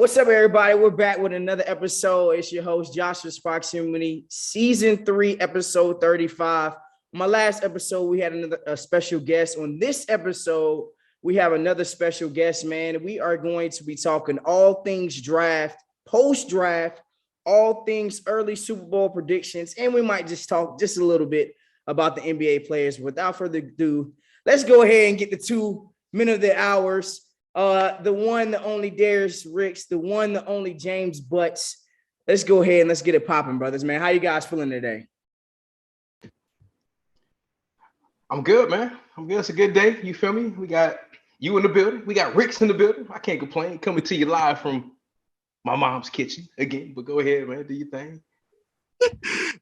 What's up, everybody? We're back with another episode. It's your host, Joshua's Proximity, Season 3, Episode 35. My last episode, we had a special guest. On this episode, we have another special guest, man. We are going to be talking all things draft, post-draft, all things early Super Bowl predictions, and we might just talk just a little bit about the NBA players. Without further ado, let's go ahead and get the 2 men of the hours. The one, the only Darius Ricks, the one, the only James Butts. Let's go ahead and let's get it popping, brothers, man. How you guys feeling today? I'm good, man. I'm good. It's a good day. You feel me? We got you in the building. We got Ricks in the building. I can't complain. Coming to you live from my mom's kitchen again. But go ahead, man. Do your thing.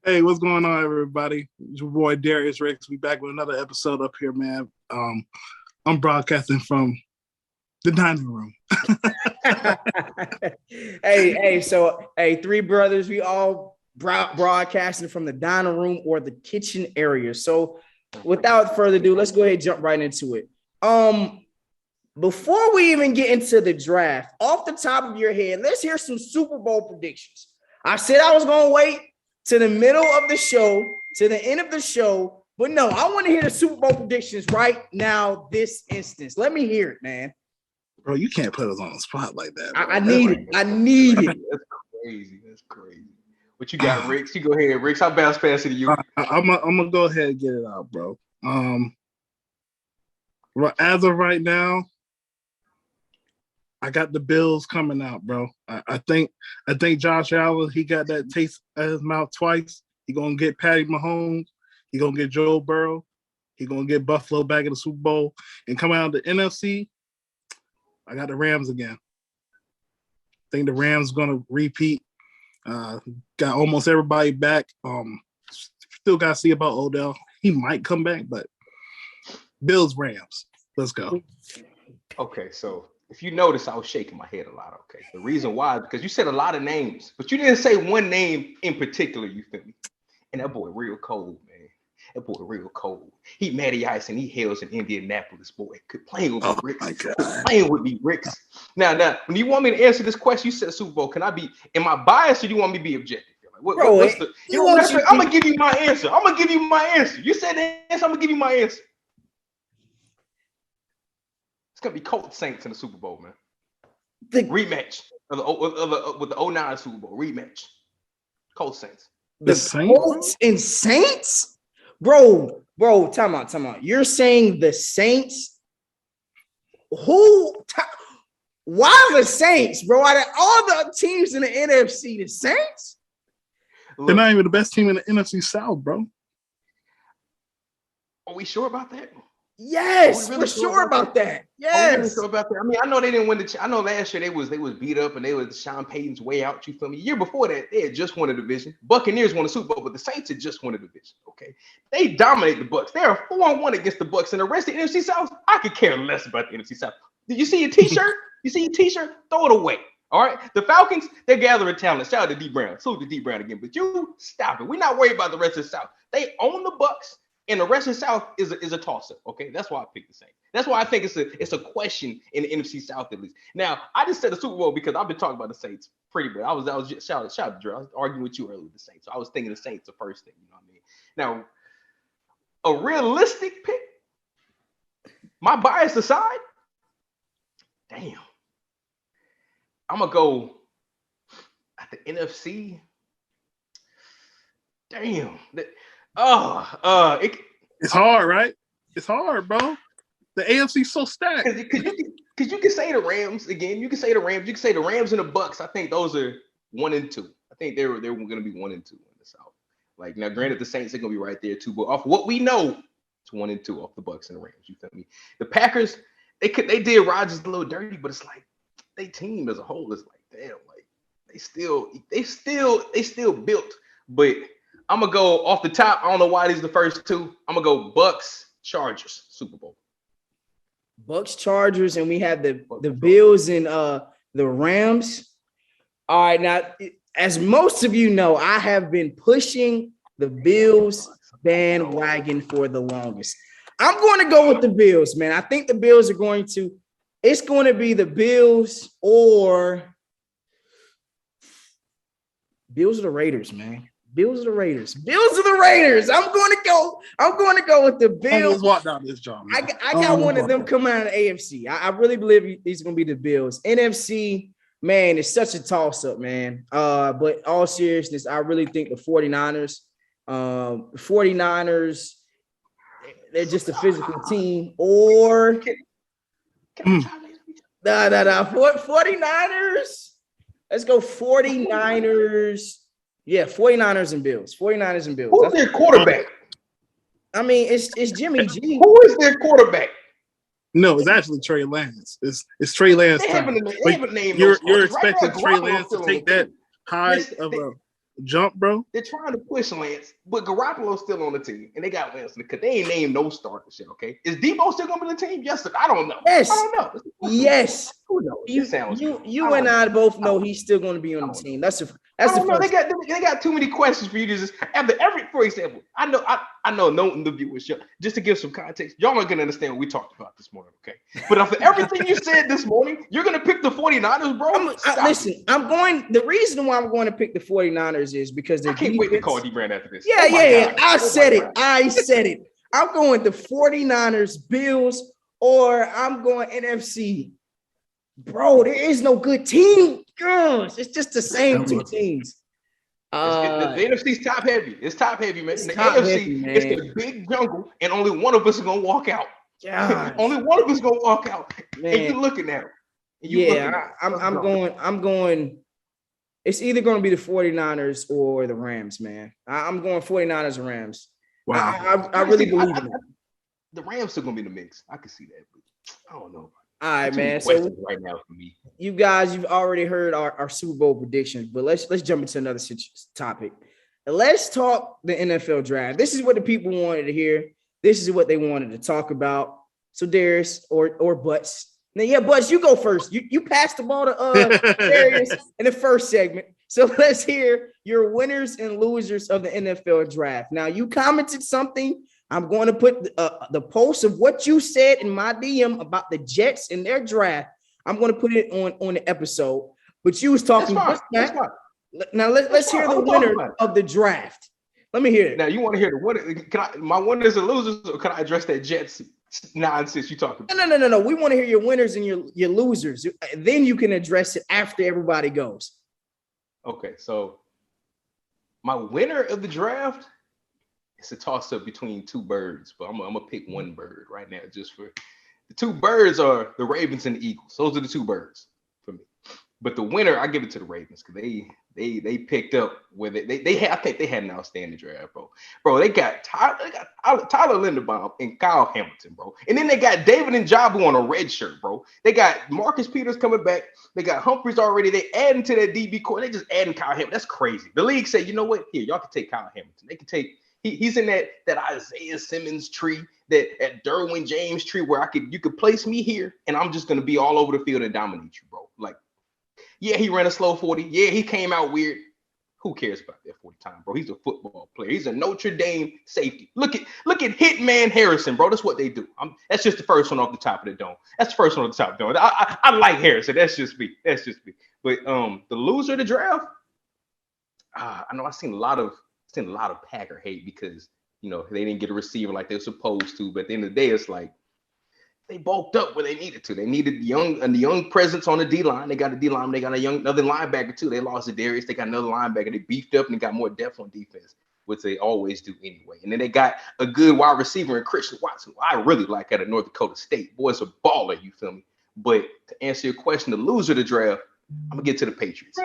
Hey, what's going on, everybody? It's your boy Darius Ricks. We back with another episode up here, man. I'm broadcasting from the dining room. Hey, three brothers, we all broadcasting from the dining room or the kitchen area. So without further ado, let's go ahead and jump right into it. Before we even get into the draft, off the top of your head, let's hear some Super Bowl predictions. I said I was going to wait to the middle of the show, to the end of the show, but no, I want to hear the Super Bowl predictions right now, this instance. Let me hear it, man. Bro, you can't put us on the spot like that. I need it. I need it. That's crazy. That's crazy. What you got, Ricks? You go ahead, Ricks. I'll bounce past it to you. I'm gonna go ahead and get it out, bro. As of right now, I got the Bills coming out, bro. I think Josh Allen, he got that taste in his mouth twice. He gonna get Patty Mahomes. He gonna get Joe Burrow. He gonna get Buffalo back in the Super Bowl and come out of the NFC. I got the Rams again. I think the Rams going to repeat. Got almost everybody back. Still got to see about Odell. He might come back, but Bills, Rams. Let's go. Okay, so if you notice, I was shaking my head a lot, okay? The reason why is because you said a lot of names, but you didn't say one name in particular, you feel me? And that boy real cold, man. That boy real cold. He Matty Ice and he hails in Indianapolis, boy. Playing with me, Ricks. Playing with me, Ricks. Now, when you want me to answer this question, you said Super Bowl. Can I be? Am I biased or do you want me to be objective? Like, I'm gonna give you my answer. You said the answer. I'm gonna give you my answer. It's gonna be Colts Saints in the Super Bowl, man. The rematch with the 09 Super Bowl rematch. Colts Saints. The Colts and Saints. Bro, time out. You're saying the Saints? Why the Saints, bro? Out of all the teams in the NFC, the Saints? They're not even the best team in the NFC South, bro. Are we sure about that? Yes, we're sure about that. Yes. Really sure about that? I mean, I know they didn't win I know last year they was beat up and they was Sean Payton's way out. You feel me? Year before that, they had just won a division. Buccaneers won a Super Bowl, but the Saints had just won a division. Okay, they dominate the Bucs. They are 4-1 against the Bucs, and the rest of the NFC South, I could care less about the NFC South. Did you see your T-shirt? Throw it away. All right, the Falcons, they're gathering talent. Shout out to D Brown. Salute to D Brown again. But you stop it. We're not worried about the rest of the South. They own the Bucs. And the rest of the South is a toss-up, okay? That's why I picked the Saints. That's why I think it's a question in the NFC South at least. Now, I just said the Super Bowl because I've been talking about the Saints pretty much. I was just shout out to Drew. I was arguing with you earlier with the Saints. So I was thinking the Saints the first thing, you know what I mean? Now, a realistic pick, my bias aside, damn. I'm going to go at the NFC. Damn. It's hard, right? It's hard, bro. The AFC's so stacked. Because you can say the Rams again. You can say the Rams. You can say the Rams and the Bucs. I think those are 1 and 2. I think they're going to be 1 and 2 in the South. Like now, granted, the Saints are going to be right there too. But off what we know, it's 1 and 2 off the Bucs and the Rams. You feel me? The Packers, they did Rodgers a little dirty, but it's like they team as a whole is like damn, like they still built, but. I'm going to go off the top. I don't know why these are the first two. I'm going to go Bucks, Chargers, Super Bowl. Bucks, Chargers, and we have the Bills and the Rams. All right, now, as most of you know, I have been pushing the Bills bandwagon for the longest. I'm going to go with the Bills, man. I think the Bills are it's going to be the Bills or Bills are the Raiders, man. Bills are the Raiders. Bills are the Raiders. I'm going to go with the Bills. Almost walked out this job. I got one of them coming out of the AFC. I really believe these are going to be the Bills. NFC, man, it's such a toss-up, man. But all seriousness, I really think the 49ers, they're just a physical team. Or Can I try this? 49ers. Let's go 49ers. Yeah, 49ers and Bills. 49ers and Bills. Who's their quarterback? I mean, it's Jimmy G. Who is their quarterback? No, it's actually Trey Lance. It's Trey Lance. They haven't named You're those expecting right now, Trey Garoppolo's Lance to still take on the that team. high of a jump, bro? They're trying to push Lance, but Garoppolo's still on the team, and they got Lance because they ain't named no starter shit. Okay, is Debo still gonna be the team? Yes, I don't know. Yes. I don't know. Yes. Who knows? You and I both know he's still going to be on the team. That's the know. first. They got too many questions for you to just after every. For example, I know no in the viewers just to give some context. Y'all aren't gonna understand what we talked about this morning, okay? But after everything you said this morning, you're gonna pick the 49ers, bro. Listen, the reason why I'm going to pick the 49ers is because I can't wait to call D-Brand after this. Yeah. I said it. I'm going the 49ers, Bills, or I'm going NFC. Bro, there is no good team. Girls, it's just the same two teams. The NFC's top heavy. It's top heavy, man. The AFC is the big jungle, and only one of us is gonna walk out. Only one of us is gonna walk out. Man. And you're looking at him. I'm going. It's either going to be the 49ers or the Rams, man. I'm going 49ers and Rams. Wow. I really believe in it. The Rams still going to be in the mix. I can see that, but I don't know. All right, man. So right now for me, you guys, you've already heard our Super Bowl predictions, but let's jump into another topic. Let's talk the NFL draft. This is what the people wanted to hear. This is what they wanted to talk about. So Darius or Butts. Now, yeah, Butts, you go first. You passed the ball to Darius in the first segment. So let's hear your winners and losers of the NFL draft. Now, you commented something. I'm going to put the post of what you said in my DM about the Jets and their draft. I'm going to put it on the episode. But you was talking. That's fine. Now let's hear the winner of the draft. Let me hear it. Now you want to hear the winner? My winners and losers, or can I address that Jets nonsense you talking about? No. We want to hear your winners and your losers. Then you can address it after everybody goes. Okay, so my winner of the draft. It's a toss-up between two birds, but I'm gonna pick one bird right now. Just for the two birds are the Ravens and the Eagles. Those are the two birds for me. But the winner, I give it to the Ravens because they picked up with it. They had, I think they had an outstanding draft, bro. Bro, they got Tyler Linderbaum and Kyle Hamilton, bro. And then they got David Njoku on a red shirt, bro. They got Marcus Peters coming back. They got Humphries already. They adding to that DB core. They just adding Kyle Hamilton. That's crazy. The league said, you know what? Here, y'all can take Kyle Hamilton. They can take. He's in that Isaiah Simmons tree, that Derwin James tree where you could place me here and I'm just gonna be all over the field and dominate you, bro. Like, yeah, he ran a slow 40. Yeah, he came out weird. Who cares about that 40 time, bro? He's a football player. He's a Notre Dame safety. Look at Hitman Harrison, bro. That's what they do. That's just the first one off the top of the dome. That's the first one off the top of the dome. I like Harrison. That's just me. But the loser of the draft, I know I've seen a lot of Packer hate because, you know, they didn't get a receiver like they're supposed to. But at the end of the day, it's like they bulked up where they needed to. They needed the young presence on the D-line. They got a D-line. They got another linebacker, too. They lost to Darius. They got another linebacker. They beefed up and they got more depth on defense, which they always do anyway. And then they got a good wide receiver in Christian Watson, who I really like out of North Dakota State. Boy's a baller, you feel me? But to answer your question, the loser of the draft, I'm going to get to the Patriots.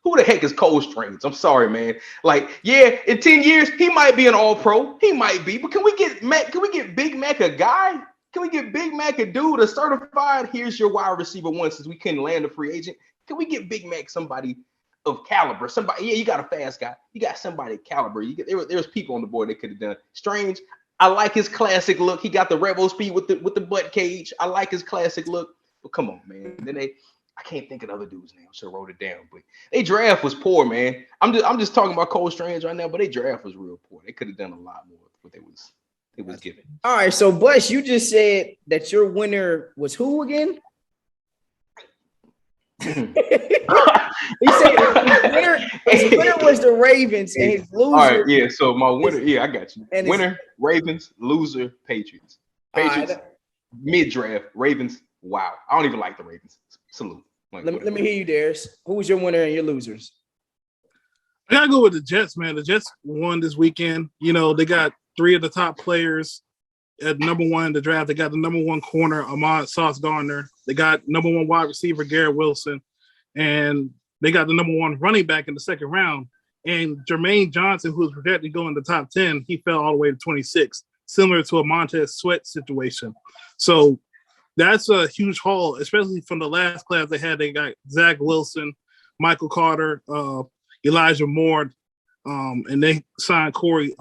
Who the heck is Cole Strange? I'm sorry, man. Like, yeah, in 10 years, he might be an all-pro. He might be. But can we get Big Mac a guy? Can we get Big Mac a dude, a certified, here's your wide receiver one since we couldn't land a free agent? Can we get Big Mac somebody of caliber? Somebody, yeah, you got a fast guy. You got somebody of caliber. There's people on the board that could have done. Strange, I like his classic look. He got the Rebel speed with the butt cage. I like his classic look. But come on, man. Then I can't think of the other dude's name. Should have wrote it down. But their draft was poor, man. I'm just talking about Cole Strange right now, but their draft was real poor. They could have done a lot more with what it was given. All right, so Bush, you just said that your winner was who again? He said his winner was the Ravens, and his loser. All right, yeah. So my winner, I got you. And Winner, Ravens. Loser, Patriots. Patriots, mid-draft. Ravens, wow. I don't even like the Ravens. Salute. Like, let me hear you, Darius. Who's your winner and your losers? I gotta go with the Jets, man. The Jets won this weekend. You know, they got 3 of the top players at number 1 in the draft. They got the number 1 corner, Ahmad Sauce Gardner. They got number 1 wide receiver, Garrett Wilson. And they got the number 1 running back in the second round. And Jermaine Johnson, who was projected to go in the top 10, he fell all the way to 26, similar to a Montez Sweat situation. So that's a huge haul, especially from the last class they had. They got Zach Wilson, Michael Carter, Elijah Moore, and they signed Corey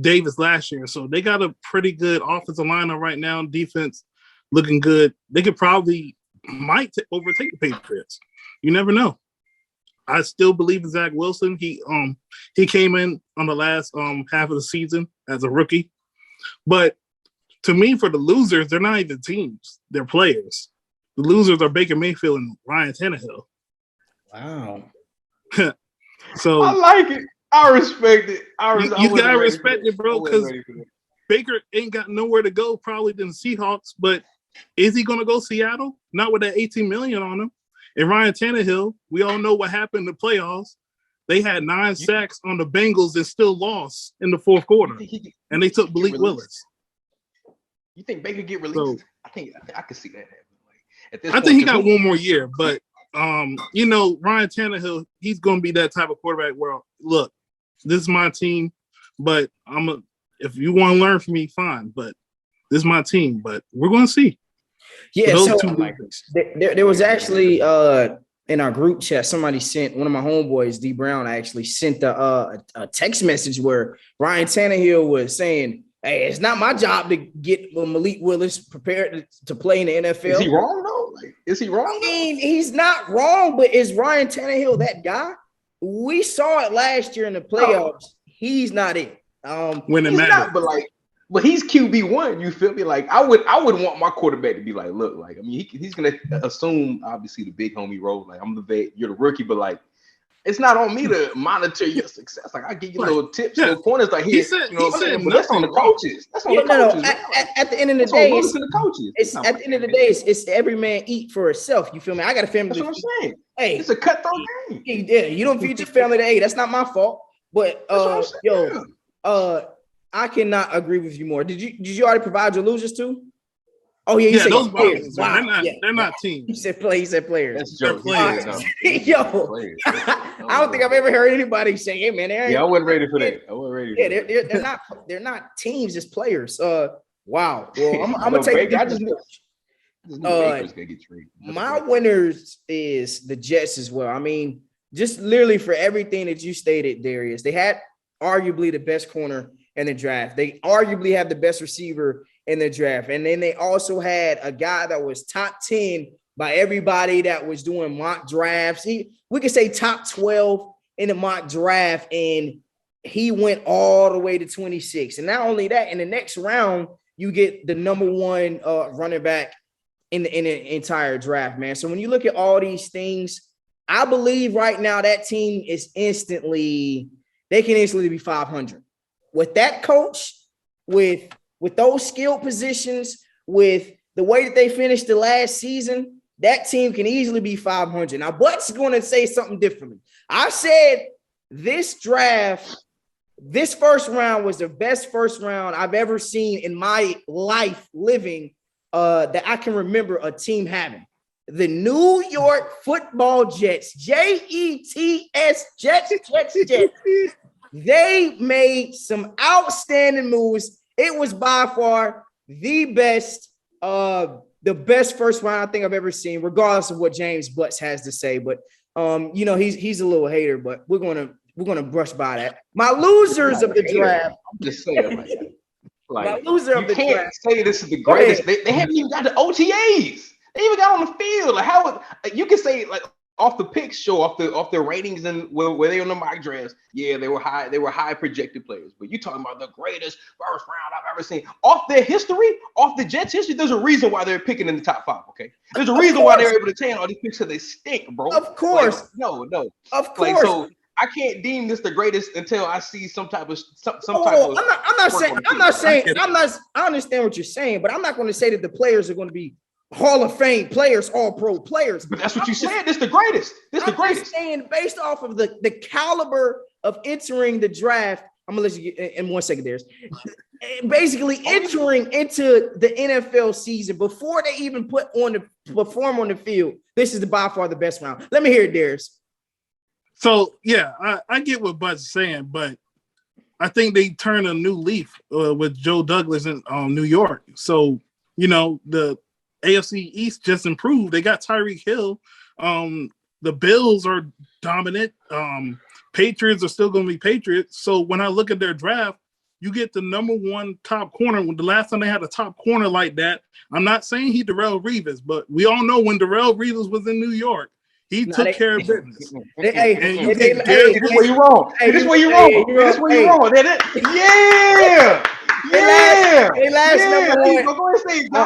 Davis last year. So they got a pretty good offensive lineup right now. Defense looking good. They could might overtake the Patriots. You never know. I still believe in Zach Wilson. He came in on the last half of the season as a rookie. But to me, for the losers, they're not even teams. They're players. The losers are Baker Mayfield and Ryan Tannehill. Wow. So I like it. I respect it. You gotta respect it, bro, because Baker ain't got nowhere to go probably than the Seahawks. But is he gonna go Seattle? Not with that $18 million on him. And Ryan Tannehill, we all know what happened in the playoffs. They had 9 sacks on the Bengals and still lost in the fourth quarter. And they took Malik Willis. You think Baker get released? So, I think I could see that happening. I think he got 1 more year, but you know, Ryan Tannehill, he's gonna be that type of quarterback where, look, this is my team, but if you want to learn from me, fine. But this is my team. But we're gonna see. Yeah, so there was actually in our group chat, somebody sent, one of my homeboys, D Brown, actually sent a text message where Ryan Tannehill was saying, "Hey, it's not my job to get Malik Willis prepared to play in the NFL." Is he wrong though? Like, is he wrong? I mean, he's not wrong, but is Ryan Tannehill that guy? We saw it last year in the playoffs. He's not it. When it matters, but he's QB1. You feel me? Like I would want my quarterback to be like, look, like I mean, he's gonna assume obviously the big homie role. Like I'm the vet, you're the rookie, but like it's not on me to monitor your success. Like I give you little tips, little pointers. Like here, you know what I'm saying? But that's on the coaches. That's on the coaches. At the end of the day, it's at the end of the day, it's every man eat for itself. You feel me? I got a family. That's what I'm saying. Hey, it's a cutthroat game. Yeah, you don't feed your family to eat. That's not my fault. But I cannot agree with you more. Did you already provide your losers too? Oh yeah, those players. Wow. They're not teams. He said players. That's joke. Players. I don't think I've ever heard anybody say, "Hey man, I wasn't ready for that. I wasn't ready. Yeah, they're not teams, just players. Wow. Well, I'm gonna take. I just Baker's gonna get traded. My winners is the Jets as well. I mean, just literally for everything that you stated, Darius, they had arguably the best corner in the draft. They arguably have the best receiver in the draft. And then they also had a guy that was top 10 by everybody that was doing mock drafts. We could say top 12 in the mock draft, and he went all the way to 26. And not only that, in the next round, you get the number 1 running back in the entire draft, man. So when you look at all these things, I believe right now that team is they can instantly be 500. With that coach, with those skill positions, with the way that they finished the last season, that team can easily be 500. Now, Butts going to say something differently. I said this draft, this first round was the best first round I've ever seen in my life living that I can remember a team having. The New York Football Jets, Jets, Jets. They made some outstanding moves. It was by far the best first round I think I've ever seen, regardless of what James Butts has to say. But you know, he's a little hater, but we're gonna brush by that. My losers of the draft. I'm just saying, my loser of the draft. You can't say this is the greatest. They haven't even got the OTAs. They even got on the field. Like how you can say like, off the picks show, off their ratings and where they on the mock drafts, yeah, they were high projected players. But you talking about the greatest first round I've ever seen. Off their history, off the Jets' history, there's a reason why they're picking in the top 5. Okay, there's a reason why they're able to obtain all these picks because they stink, bro. Of course, like, no, of course. Like, so I can't deem this the greatest until I see some type of I understand what you're saying, but I'm not going to say that the players are going to be Hall of Fame players, all pro players. But that's what you said. This the greatest. I'm just saying, based off of the caliber of entering the draft, I'm gonna let you get in 1 second. There's basically entering into the NFL season before they even perform on the field. This is by far the best round. Let me hear it, Darius. So yeah, I get what Bud's saying, but I think they turn a new leaf with Joe Douglas in New York. So the AFC East just improved. They got Tyreek Hill. The Bills are dominant. Patriots are still going to be Patriots. So when I look at their draft, you get the number 1 top corner. When the last time they had a top corner like that, I'm not saying he Darrelle Revis, but we all know when Darrelle Revis was in New York, he took care of business. This where you wrong. This where you wrong. This where you wrong. Yeah. They last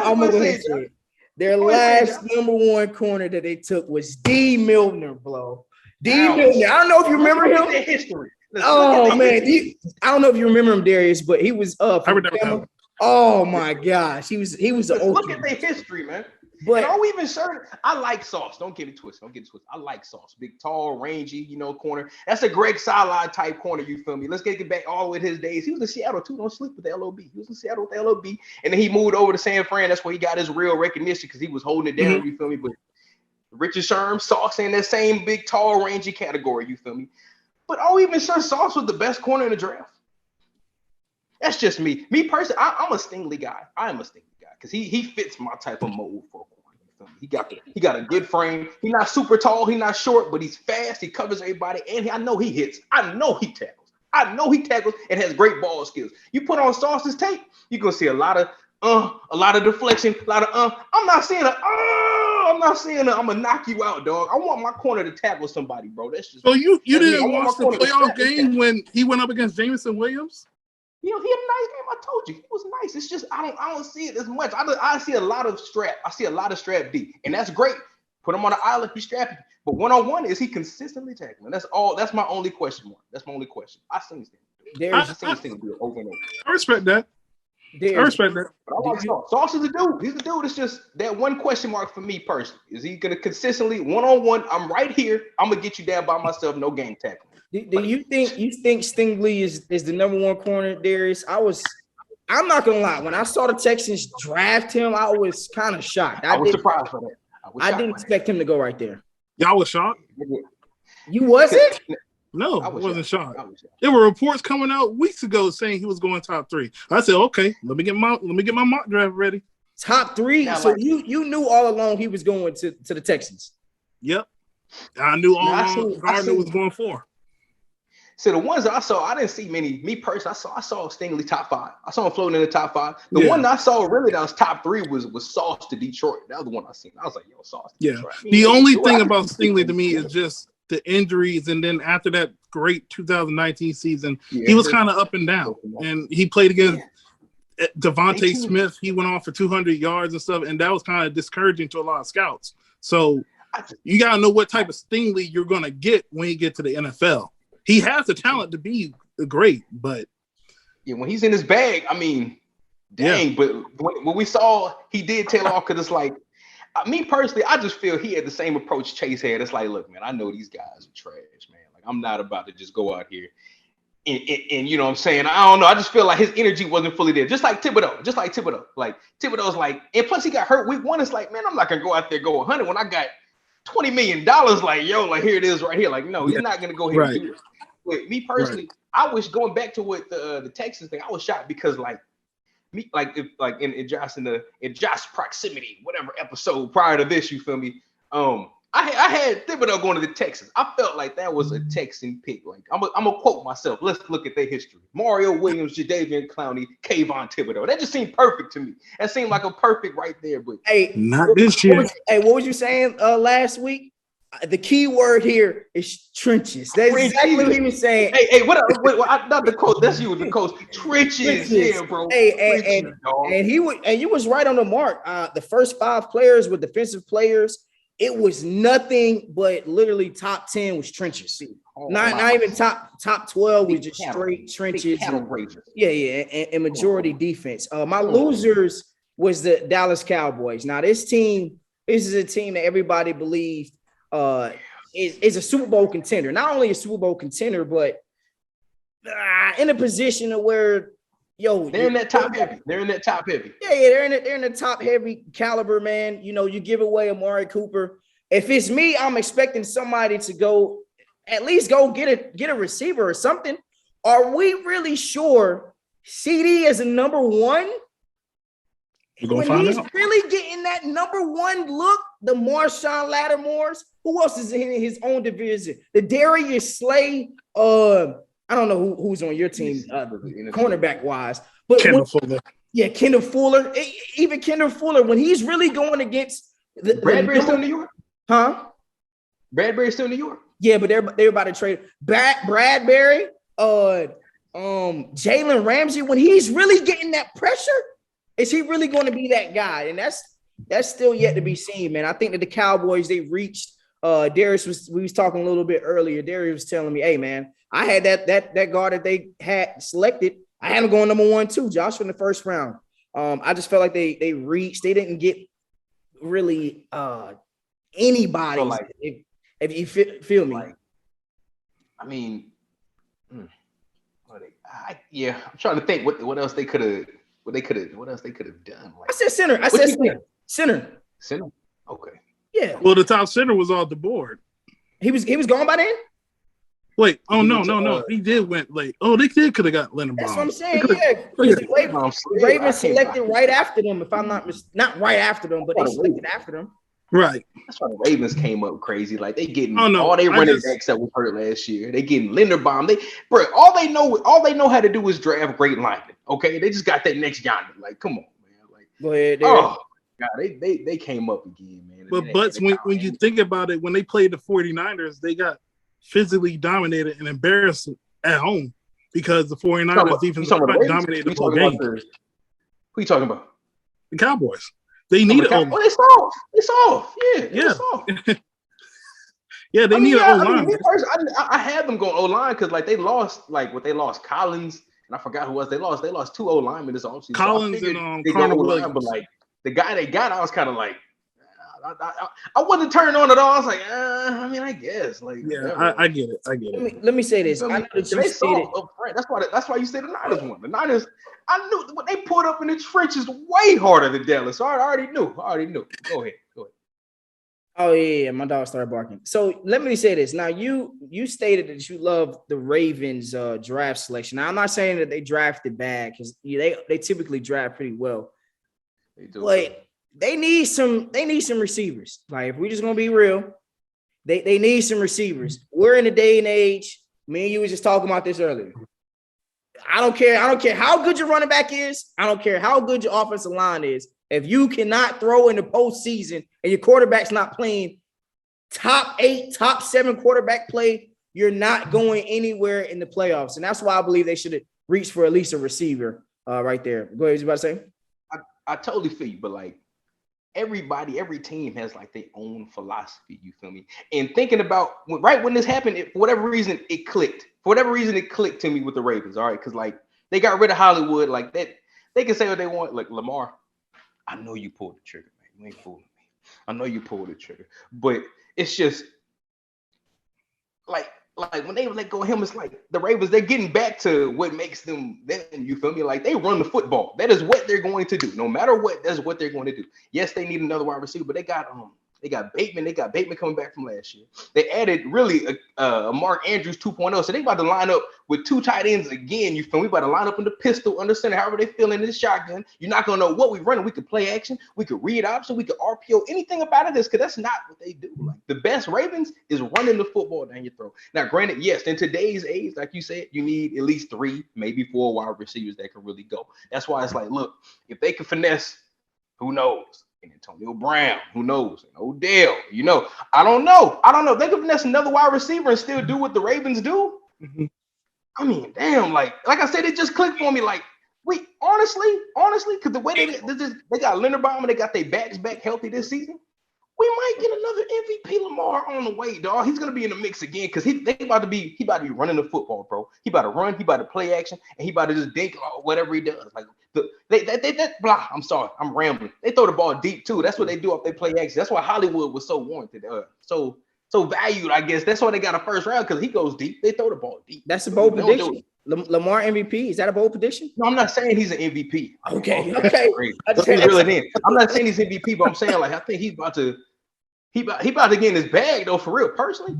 number 1. Their last number 1 corner that they took was D. Milner, bro. Milner. I don't know if you remember him. History. Oh man, I don't know if you remember him, Darius, but he was oh my gosh, he was the look at their history, man. But are we even sure? I like Sauce. Don't get it twisted. I like Sauce. Big, tall, rangy, corner. That's a Greg Salah type corner. You feel me? Let's get it back all with his days. He was in Seattle too. Don't sleep with the LOB. He was in Seattle with the LOB, and then he moved over to San Fran. That's where he got his real recognition because he was holding it down. Mm-hmm. You feel me? But Richard Sherm, Sauce in that same big, tall, rangy category. You feel me? But are we even sure Sauce was the best corner in the draft? That's just me. Me personally, I'm a Stingley guy. I am a Stingley guy because he fits my type of mold for a corner. He got a good frame. He's not super tall. He's not short, but he's fast. He covers everybody, and I know he hits. I know he tackles. And has great ball skills. You put on Sauce's tape, you're gonna see a lot of deflection, I'm not saying I'm gonna knock you out, dog. I want my corner to tackle somebody, bro. That's just. So you didn't watch the playoff game when he went up against Jameson Williams? He had a nice game. I told you he was nice. It's just I don't see it as much. I see a lot of strap. I see a lot of strap D, and that's great. Put him on the island, be strapping. But 1-on-1, is he consistently tackling? That's all. That's my only question mark. That's my only question. I seen this thing do it over and over. I respect that. I respect that. But I like Sauce. Sauce is a dude. He's a dude. It's just that one question mark for me personally. Is he gonna consistently 1-on-1? I'm right here. I'm gonna get you down by myself. No game tackling. Do you think Stingley is the number 1 corner, Darius? I'm not gonna lie. When I saw the Texans draft him, I was kind of shocked. I was surprised for that. I didn't expect him to go right there. Y'all was shocked? You wasn't? No, I wasn't shocked. There were reports coming out weeks ago saying he was going top 3. I said, okay, let me get my mock draft ready. Top 3. So you knew all along he was going to the Texans. Yep. I knew all along Gardner was going 4. So the ones that I saw, I didn't see many. Me personally, I saw Stingley top 5. I saw him floating in the top 5. The one that I saw really that was top 3 was Sauce to Detroit. That was the one I seen. I was like, yo, Sauce. Yeah. The only thing about Stingley to me is just the injuries, and then after that great 2019 season, he was kind of up and down. And he played against Devontae Smith. He went off for 200 yards and stuff, and that was kind of discouraging to a lot of scouts. So you gotta know what type of Stingley you're gonna get when you get to the NFL. He has the talent to be great, but when he's in his bag, I mean, dang. Yeah. But when we saw, he did tail off because it's like, me personally, I just feel he had the same approach Chase had. It's like, look, man, I know these guys are trash, man. Like, I'm not about to just go out here and you know what I'm saying? I don't know. I just feel like his energy wasn't fully there. Just like Thibodeau. Like Thibodeau's like, and plus he got hurt week 1. It's like, man, I'm not gonna go out there go 100 when I got $20 million. Like, yo, like here it is right here. Like, no, he's not gonna go ahead and do it. With me personally, I was going back to what the Texans thing. I was shocked because in Josh's proximity, whatever episode prior to this, you feel me? I had Thibodeau going to the Texans. I felt like that was a Texan pick. Like I'm gonna quote myself. Let's look at their history: Mario Williams, Jadeveon Clowney, Kayvon Thibodeau. That just seemed perfect to me. That seemed like a perfect right there. But not this year. What was you saying last week? the key word here is trenches. That's exactly what he was saying. Hey, what? Not the coach. That's you, the coach. Trenches, yeah, bro. Hey, and you was right on the mark. The first 5 players were defensive players. It was nothing but literally top 10 was trenches. Not even top 12 was just straight trenches. And majority defense. My losers was the Dallas Cowboys. Now this is a team that everybody believed is a Super Bowl contender. Not only a Super Bowl contender, but in a position of where they're in that top heavy. They're in that top heavy. Yeah, they're in the top heavy caliber, man. You give away Amari Cooper. If it's me, I'm expecting somebody to at least go get a receiver or something. Are we really sure CD is a number one? When he's really getting that number one look, the Marshawn Lattimores, who else is in his own division? The Darius Slay, I don't know who's on your team, cornerback wise, but Kendall Fuller. Yeah, Kendall Fuller. Even Kendall Fuller, when he's really going against Bradbury's still in New York, huh? Bradbury's still in New York. Yeah, but they're about to trade Bradbury, Jalen Ramsey. When he's really getting that pressure, is he really going to be that guy? And that's still yet to be seen, man. I think that the Cowboys, they reached. Darius we was talking a little bit earlier. Darius was telling me, hey man, I had that guard that they had selected. I had him going number 1 too, Josh, in the first round. I just felt like they reached. They didn't get really anybody. So like, if you feel me. Like, I mean, I'm trying to think what else they could have. What else they could have done? Like, I said center. Center. Okay. Yeah. Well, the top center was off the board. He was gone by then? Wait. Oh, no. He did went late. Oh, they could have got Linderbaum. That's what I'm saying. Yeah. The Ravens selected right after them, if I'm not right after them, but they selected after them. Right. That's why the Ravens came up crazy. Like they getting all they running backs that was hurt last year. They getting Linderbaum. All they know how to do is draft great linemen. Okay, they just got that next yonder. Like, come on, man. Like, go ahead. Oh God, they came up again, man. But when you think about it, when they played the 49ers, they got physically dominated and embarrassed at home because the 49ers defense dominated the whole game. Who you talking about? The Cowboys. They need O-line. Oh, it's off. Yeah. Yeah, they need an O-line. I had them going O-line because they lost Collins and I forgot who was they lost. They lost 2 O-linemen this offseason. Collins so and Connor Williams. But the guy they got, I was kind of like, I wasn't turned on at all. I was like, I guess. I get it. Let me say this. I know that you stated up front. That's why you say the Niners won. The Niners, I knew what they put up in the trenches way harder than Dallas. So I already knew. Go ahead. Oh yeah, my dog started barking. So let me say this. Now you stated that you love the Ravens draft selection. Now I'm not saying that they drafted bad because they typically draft pretty well. They do. But they need some receivers. Like if we're just gonna be real, they need some receivers. We're in a day and age. Me and you were just talking about this earlier. I don't care how good your running back is. I don't care how good your offensive line is. If you cannot throw in the postseason and your quarterback's not playing top 8, top 7 quarterback play, you're not going anywhere in the playoffs. And that's why I believe they should have reached for at least a receiver right there. Go ahead, you about to say? I totally feel you, but every team has their own philosophy. You feel me? And thinking about right when this happened, for whatever reason, it clicked. For whatever reason, it clicked to me with the Ravens. All right, because they got rid of Hollywood. That they can say what they want. Like Lamar, I know you pulled the trigger, man. You ain't fooling me. I know you pulled the trigger, but it's just when they let go of him, it's like the Ravens, they're getting back to what makes them you feel me? They run the football. That is what they're going to do. No matter what, that's what they're going to do. Yes, they need another wide receiver, but they got Bateman. They got Bateman coming back from last year. They added really a Mark Andrews 2.0. So they about to line up with 2 tight ends again. You feel me? About to line up in the pistol, understand however they feel in this shotgun. You're not going to know what we're running. We could play action. We could read option. We could RPO. Anything about it is because that's not what they do. The best Ravens is running the football down your throat. Now, granted, yes, in today's age, like you said, you need at least 3, maybe 4 wide receivers that can really go. That's why it's look, if they can finesse, who knows? and Antonio Brown. Who knows? And Odell. I don't know. They could finesse another wide receiver and still do what the Ravens do. Mhm. I mean, damn, like I said, it just clicked for me. Like, wait, honestly, because the way they got Linderbaum and they got their backs back healthy this season, we might get another MVP Lamar on the way, dog. He's gonna be in the mix again because he about to be running the football, bro. He about to run, he about to play action, and he about to just dink whatever he does. Like blah. I'm sorry, I'm rambling. They throw the ball deep too. That's what they do if they play action. That's why Hollywood was so warranted, so valued, I guess. That's why they got a first round because he goes deep. They throw the ball deep. That's a bold prediction. Lamar MVP, is that a bold prediction? No, I'm not saying he's an MVP. Okay. I'm not saying he's MVP, but I'm saying like I think he's about to get in his bag though, for real. Personally,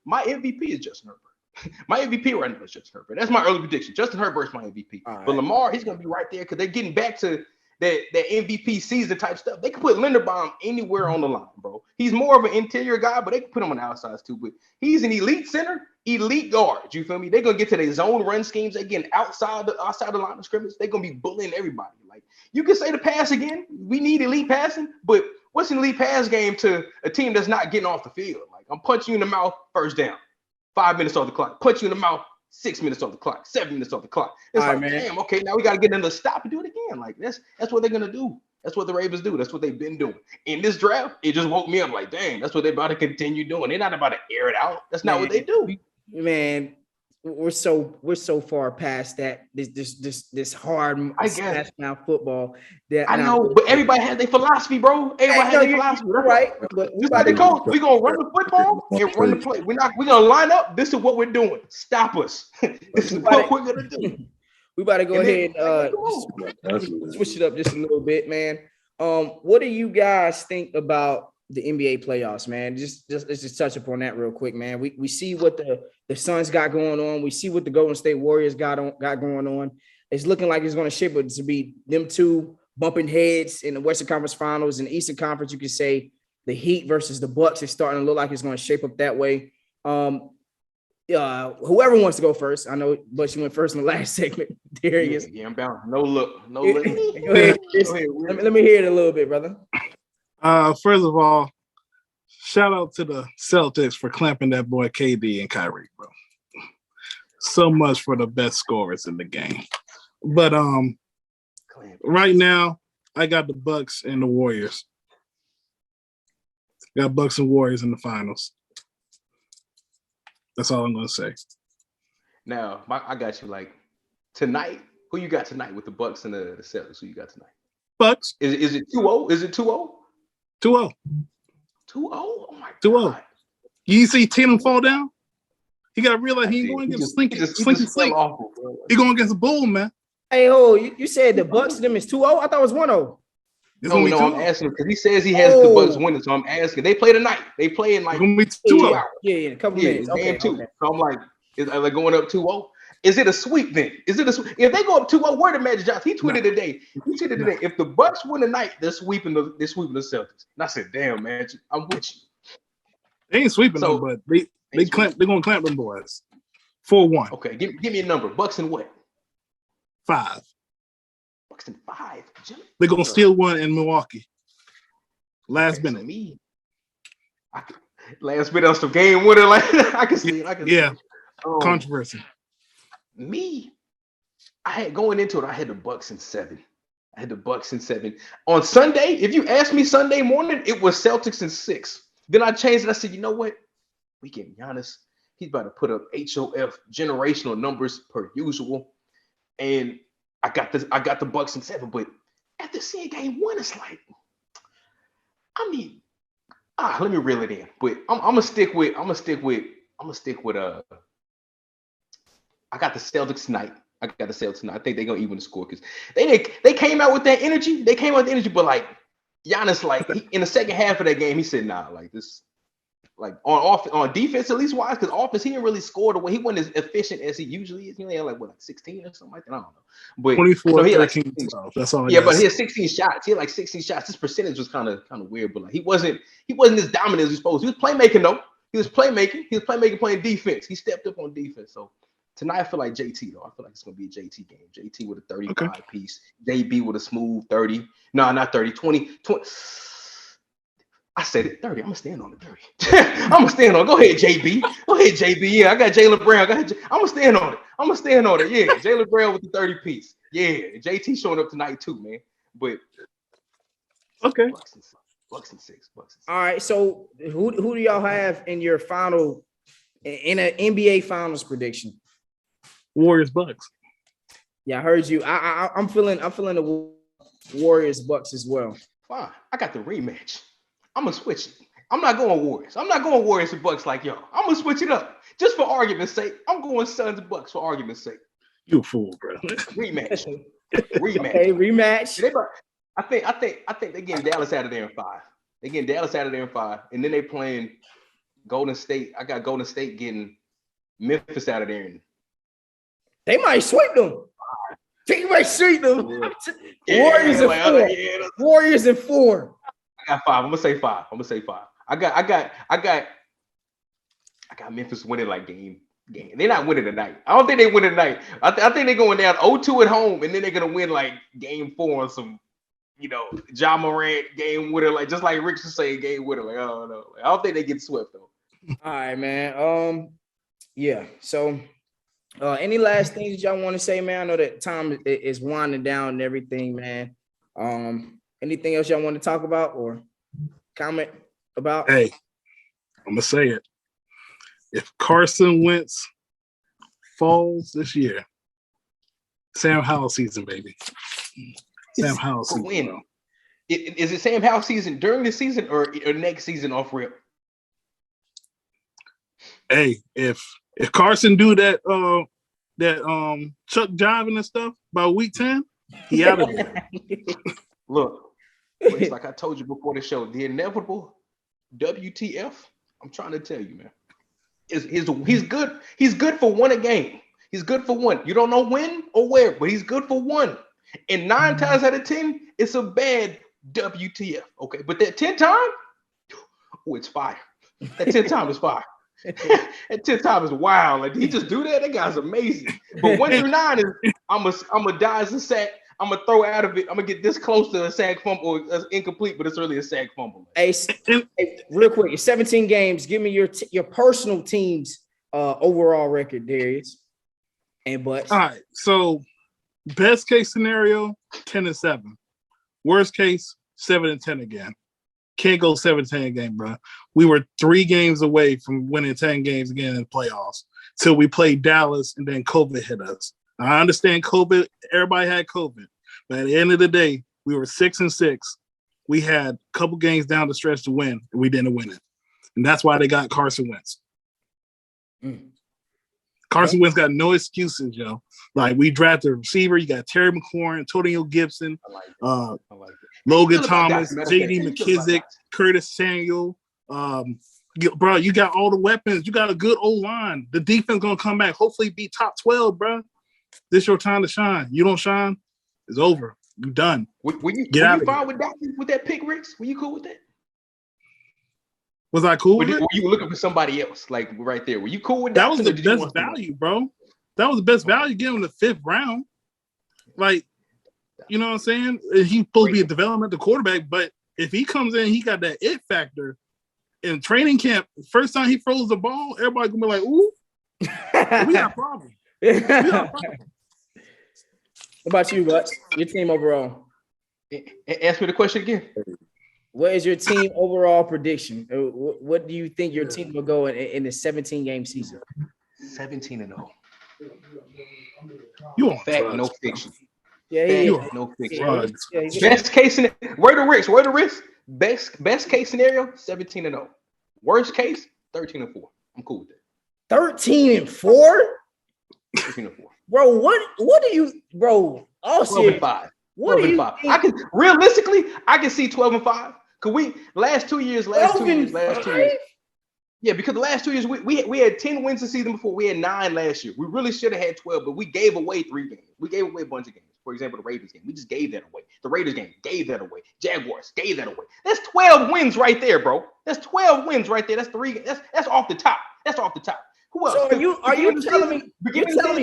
my MVP is Justin Herbert. My MVP right now is Justin Herbert. That's my early prediction. Justin Herbert's my MVP. Right. But Lamar, he's gonna be right there because they're getting back to that MVP season type stuff. They could put Linderbaum anywhere on the line, bro. He's more of an interior guy, but they can put him on the outsides too. But he's an elite center, elite guard. You feel me? They're gonna get to their zone run schemes. They getting outside the line of scrimmage. They're gonna be bullying everybody. Like you can say the pass again. We need elite passing, but what's an elite pass game to a team that's not getting off the field? Like I'm punching you in the mouth, first down, 5 minutes off the clock. Punch you in the mouth, 6 minutes off the clock, 7 minutes off the clock. It's all like, right, damn, okay, now we got to get them to stop and do it again. Like that's what they're gonna do. That's what the Ravens do. That's what they've been doing. In this draft, it just woke me up like, dang, that's what they're about to continue doing. They're not about to air it out. That's not what they do. Man, we're so far past that this hard smash mouth football that I know, but everybody has their philosophy, bro. Everybody has their philosophy, right? But we about to go. We're gonna run the football and run the play. We're gonna line up. This is what we're doing. Stop us. This is what we're gonna do. We about to go ahead and switch it up just a little bit, man. What do you guys think about the NBA playoffs, man? Let's just touch upon that real quick, man. We see what the Suns got going on. We see what the Golden State Warriors got going on. It's looking like it's going to shape up to be them two bumping heads in the Western Conference Finals. In the Eastern Conference, you could say the Heat versus the Bucks is starting to look like it's going to shape up that way. Whoever wants to go first. I know, but you went first in the last segment. Darius. Yeah, I'm bound. No look. Go ahead. Let me hear it a little bit, brother. First of all, shout out to the Celtics for clamping that boy KD and Kyrie, bro. So much for the best scorers in the game. But right now, I got the Bucks and the Warriors. Got Bucks and Warriors in the finals. That's all I'm gonna say. Now, I got you. Like tonight, who you got tonight with the Bucks and the Celtics? Who you got tonight? Bucks. Is it 2-0? Is it 2-0? 2-0. 2-0? Oh my 2-0. God. You see Tatum fall down? He got to realize he ain't going against Slinky. He going against a bull, man. Hey, you said the Bucks to them is 2-0? I thought it was 1-0. No, I'm asking because he says he has the Bucks winning, so I'm asking. They play tonight. They play in like 2 hours. Yeah, a couple minutes. Okay. So I'm like, are they going up 2-0? Is it a sweep then? Is it a sweep? If they go up 2-0, where the Magic Johnson? He tweeted today. If the Bucks win tonight, they're sweeping the Celtics. And I said, damn, Magic, I'm with you. They ain't sweeping them, but they're gonna clamp them boys. 4-1. Okay, give me a number. Bucks and what? 5. Bucks and 5. They're gonna steal one in Milwaukee. Last minute. Last minute on some game winner. Like I can see it. Yeah. Controversy. Me, going into it, I had the Bucks in 7. On Sunday, if you asked me Sunday morning, it was Celtics in 6. Then I changed it. I said, you know what? We get Giannis. He's about to put up HOF generational numbers per usual. And I got the Bucks in 7. But after seeing game 1, it's like, let me reel it in. But I'm gonna stick with I got the Celtics tonight. I think they're gonna even the score because they came out with that energy. But like Giannis, like in the second half of that game, he said, "Nah, like this, like on defense at least wise, because offense he didn't really score the way he wasn't as efficient as he usually is. He only had like 16 or something like that. I don't know, but 24, he had 13, 12. That's all. But he had 16 shots. He had like 16 shots. His percentage was kind of weird, but like he wasn't as dominant as he was supposed. He was playmaking though. He was playmaking playing defense. He stepped up on defense. So Tonight I feel like JT though. I feel like it's gonna be a JT game. JT with a 35 piece. JB with a smooth 30. No, not 30. 20. I said it 30. I'm gonna stand on it 30. I'm gonna stand on it. Go ahead, JB. Go ahead, JB. Yeah, I got Jaylen Brown. I'm gonna stand on it. I'm gonna stand on it. Yeah, Jaylen Brown with the 30 piece. Yeah, JT showing up tonight too, man. But okay. Bucks and six. All right. So who do y'all have in your final in an NBA Finals prediction? Warriors Bucks. Yeah, I heard you. I'm feeling the Warriors Bucks as well. Fine. I got the rematch. I'm gonna switch it. I'm not going Warriors. I'm not going Warriors and Bucks like y'all. I'm gonna switch it up just for argument's sake. I'm going Suns and Bucks for argument's sake. You a fool, bro. Rematch. Okay, rematch. I think they're getting Dallas out of there in 5. They're getting Dallas out of there in 5, and then they playing Golden State. I got Golden State getting Memphis out of there. They might sweep them. They might sweep them. Yeah. Warriors in 4. Warriors in 4. I got 5. I'm gonna say 5. I got Memphis winning like game. They're not winning tonight. I don't think they win tonight. I think they're going down 0-2 at home, and then they're gonna win like game 4 on some, Ja Morant game winner, like just like Rich was saying, game winner. Like, I don't know. I don't think they get swept though. All right, man. Yeah. So, any last things y'all want to say, man? I know that time is winding down and everything, man. Anything else y'all want to talk about or comment about? Hey, I'm gonna say it. If Carson Wentz falls this year, Sam Howell season, baby. Sam Howell season. When? Is it Sam Howell season during the season or next season off rip? Hey, if Carson do that Chuck jiving and stuff by week 10, he out of there. Look, it's like I told you before the show, the inevitable WTF. I'm trying to tell you, man. He's good. He's good for one a game. He's good for one. You don't know when or where, but he's good for one. And 9 times out of 10, it's a bad WTF. Okay, but that 10 time, it's fire. That 10 time is fire. That 10 time is wild. Like, did he just do that? That guy's amazing. But 1 through 9 is I'm a die as a sack. I'm gonna throw out of it. I'm gonna get this close to a sack fumble, incomplete, but it's really a sack fumble. Hey, real quick, 17 games. Give me your personal team's overall record, Darius and Butts. All right. So, best case scenario, 10-7. Worst case, 7-10 again. Can't go 7-10 again, bro. We were 3 games away from winning 10 games again in the playoffs till we played Dallas and then COVID hit us. I understand COVID. Everybody had COVID. But at the end of the day, we were 6-6. We had a couple games down the stretch to win, and we didn't win it. And that's why they got Carson Wentz. Carson Wentz got no excuses, yo. Like, we drafted a receiver. You got Terry McLaurin, Antonio Gibson, Logan Thomas, J.D. McKissick, Curtis Samuel. Bro, you got all the weapons. You got a good O-line. The defense going to come back. Hopefully be top 12, bro. This your time to shine. You don't shine, it's over. You done. Were you fine with that pick, Ricks? Were you cool with that? Was I cool with it? Were you looking for somebody else, like right there? Were you cool with that? That was the best value, bro. That was the best value. Give him the 5th round. Like, you know what I'm saying? He's supposed to be a developmental quarterback, but if he comes in, he got that it factor. In training camp, first time he throws the ball, everybody gonna be like, "Ooh, we got a problem." What about you, Butts? Your team overall? Ask me the question again. What is your team overall prediction? What do you think your team will go in the 17-game season? 17-0. You on fact, no fiction. Yeah. No fiction. Best case scenario. Where the risks? Best case scenario, 17-0. Worst case, 13-4. I'm cool with that. 13-4? 13-4. Bro, what do you, bro? All 12-5. What do you think? I can see 12-5. Cause last two years. Yeah, because the last 2 years we had 10 wins the season before. We had 9 last year. We really should have had 12, but we gave away 3 games. We gave away a bunch of games. For example, the Ravens game. We just gave that away. The Raiders game gave that away. Jaguars gave that away. That's 12 wins right there, bro. That's 12 wins right there. That's 3. That's off the top. That's off the top. Who else? So are you telling me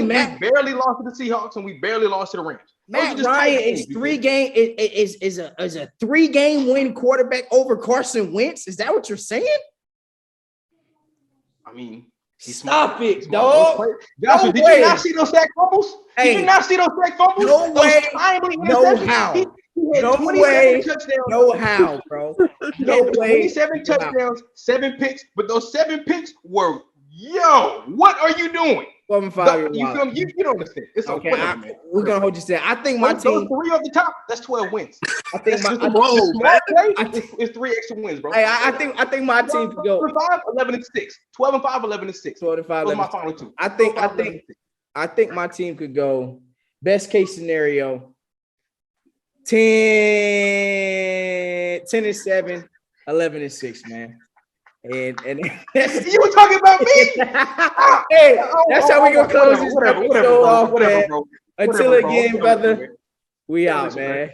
Matt we barely lost to the Seahawks and we barely lost to the Rams? Matt Ryan is a 3-game win quarterback over Carson Wentz? Is that what you're saying? I mean, stop it, dog. Joshua, did you not see those sack fumbles? Hey, did you not see those sack fumbles? No way. No how. No way. Touchdowns. No how, bro. No way. 27 touchdowns, 7 picks, but those 7 picks were, what are you doing? 4-5. You feel me? You don't understand. It's okay. Whatever, man. We're gonna hold you to that. I think my team. Those 3 off the top. That's 12 wins. I think it's 3 extra wins, bro. Hey, I think my team could go 12-5, 11-6. 12-5, 11-6. 12-5. Those are my final 2. I think my team could go. Best case scenario. 10-7, 11-6, man. And you were talking about me. Hey, that's how we gonna close this whatever, episode off, whatever, man. bro. Until again, brother, we out, man.